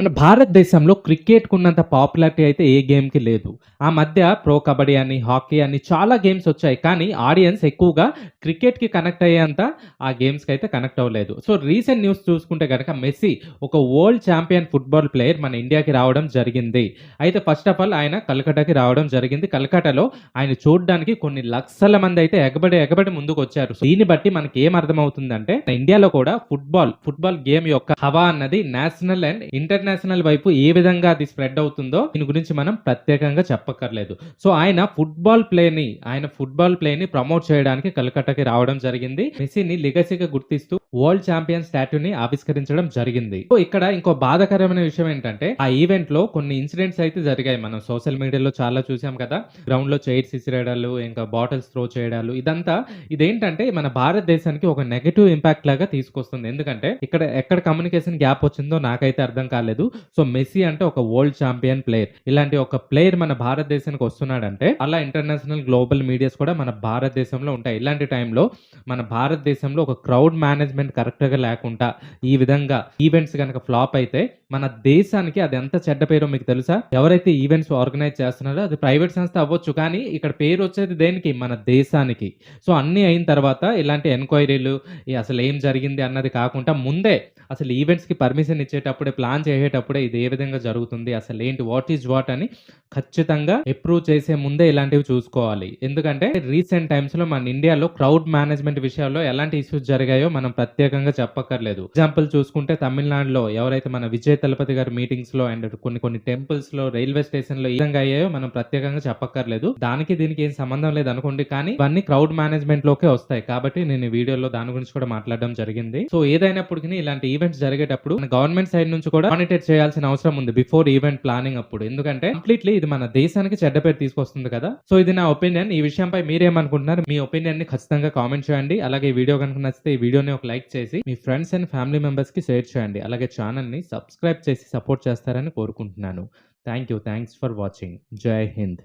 మన భారతదేశంలో క్రికెట్‌కున్నంత పాపులారిటీ అయితే ఏ గేమ్‌కి లేదు. ఆ మధ్య ప్రో కబడ్డీ అని, హాకీ అని చాలా గేమ్స్ వచ్చాయి. కానీ ఆడియన్స్ ఎక్కువగా క్రికెట్‌కి కనెక్ట్ అయ్యేంత ఆ గేమ్స్‌కైతే కనెక్ట్ అవ్వలేదు. సో రీసెంట్ న్యూస్ చూసుకుంటే గనక మెస్సీ ఒక వరల్డ్ ఛాంపియన్ ఫుట్బాల్ ప్లేయర్ మన ఇండియాకి రావడం జరిగింది. అయితే ఫస్ట్ ఆఫ్ ఆల్ ఆయన కలకట్టాకి రావడం జరిగింది. కలకట్టాలో ఆయన చూడ్డానికి కొన్ని లక్షల మంది అయితే ఎగబడి ముందుకొచ్చారు. సో దీన్ని బట్టి మనకేం అర్థమవుతుందంటే ఇండియాలో కూడా ఫుట్బాల్ గేమ్ యొక్క హవా అన్నది నేషనల్ అండ్ ఇంటర్నేషనల్ వైపు ఏ విధంగా అది స్ప్రెడ్ అవుతుందో దీని గురించి మనం ప్రత్యేకంగా చెప్పక్కర్లేదు. సో ఆయన ఫుట్బాల్ ప్లేని ప్రమోట్ చేయడానికి కలకట్టాకి రావడం జరిగింది. మెస్సీని లెగసీగా గుర్తిస్తూ వరల్డ్ ఛాంపియన్ స్టాట్యూని ఆవిష్కరించడం జరిగింది. సో ఇక్కడ ఇంకో బాధాకరమైన విషయం ఏంటంటే ఆ ఈవెంట్ లో కొన్ని ఇన్సిడెంట్స్ అయితే జరిగాయి. మనం సోషల్ మీడియాలో చాలా చూసాం కదా. గ్రౌండ్ లో చైర్స్ ఇసిరేయడాలు, ఇంకా బాటిల్స్ త్రో చేయడాలు, ఇదేంటంటే మన భారతదేశానికి ఒక నెగటివ్ ఇంపాక్ట్ లాగా తీసుకొస్తుంది. ఎందుకంటే ఎక్కడ కమ్యూనికేషన్ గ్యాప్ వచ్చిందో నాకైతే అర్థం కాలేదు. సో మెస్సీ అంటే ఒక వరల్డ్ ఛాంపియన్ ప్లేయర్. ఇలాంటి ఒక ప్లేయర్ మన భారతదేశానికి వస్తున్నాడంటే అలా ఇంటర్నేషనల్ గ్లోబల్ మీడియాస్ కూడా మన భారతదేశంలో ఉంటాయి. ఇలాంటి టైంలో మన భారతదేశంలో ఒక క్రౌడ్ మేనేజ్మెంట్ కరెక్ట్‌గా లేకుండా ఈ విధంగా ఈవెంట్స్ గనక ఫ్లాప్ అయితే మన దేశానికి అది ఎంత చెడ్డ పేరో మీకు తెలుసా? ఎవరైతే ఈవెంట్స్ ఆర్గనైజ్ చేస్తున్నారో అది ప్రైవేట్ సంస్థ అవ్వచ్చు. కానీ ఇక్కడ పేరు వచ్చేది దేనికి? మన దేశానికి. సో అన్నీ అయిన తర్వాత ఇలాంటి ఎంక్వైరీలు అసలు ఏం జరిగింది అన్నది కాకుండా ముందే అసలు ఈవెంట్స్‌కి పర్మిషన్ ఇచ్చేటప్పుడే, ప్లాన్ చేసేటప్పుడే ఇది ఏ విధంగా జరుగుతుంది? అసలేంటి? What is what? అని ఖచ్చితంగా అప్రూవ్ చేసే ముందే ఇలాంటివి చూసుకోవాలి. ఎందుకంటే రీసెంట్ టైమ్స్‌లో మన ఇండియాలో క్రౌడ్ మేనేజ్మెంట్ విషయాల్లో ఎలాంటి ఇష్యూస్ జరిగాయో మనం ప్రత్యేకంగా చెప్పక్కర్లేదు. ఎగ్జాంపుల్ చూసుకుంటే తమిళనాడులో ఎవరైతే మన విజయ్ తలపతి గారి మీటింగ్స్‌లో అండ్ కొన్ని టెంపుల్స్‌లో, రైల్వే స్టేషన్‌లో ఏ విధంగా అయ్యాయో మనం ప్రత్యేకంగా చెప్పక్కర్లేదు. దానికి దీనికి ఏం సంబంధం లేదనుకోండి. కానీ ఇవన్నీ క్రౌడ్ మేనేజ్మెంట్‌లోకే వస్తాయి. కాబట్టి నేను ఈ వీడియోలో దాని గురించి కూడా మాట్లాడడం జరిగింది. సో ఏదైనప్పటికిని ఇలాంటి ఈవెంట్స్ జరిగేటప్పుడు మన గవర్నమెంట్ సైడ్ నుంచి కూడా మానిటర్ చేయాల్సిన అవసరం ఉంది బిఫోర్ ఈవెంట్ ప్లానింగ్ అప్పుడు. ఎందుకంటే కంప్లీట్‌లీ ఇది మన దేశానికి చెడ్డ పేరు తీసుకొస్తుంది కదా. సో ఇది నా ఒపీనియన్. ఈ విషయంపై మీరేమనుకుంటున్నారు? మీ ఒపీనియన్‌ని ఖచ్చితంగా కామెంట్ చేయండి. అలాగే ఈ వీడియో గనుక నచ్చితే ఈ వీడియోని ఒక లైక్ చేసి మీ ఫ్రెండ్స్ అండ్ ఫ్యామిలీ మెంబర్స్‌కి షేర్ చేయండి. అలాగే ఛానెల్‌ని సబ్స్క్రైబ్ చేసి సపోర్ట్ చేస్తారని కోరుకుంటున్నాను. Thanks for watching. జై హింద్.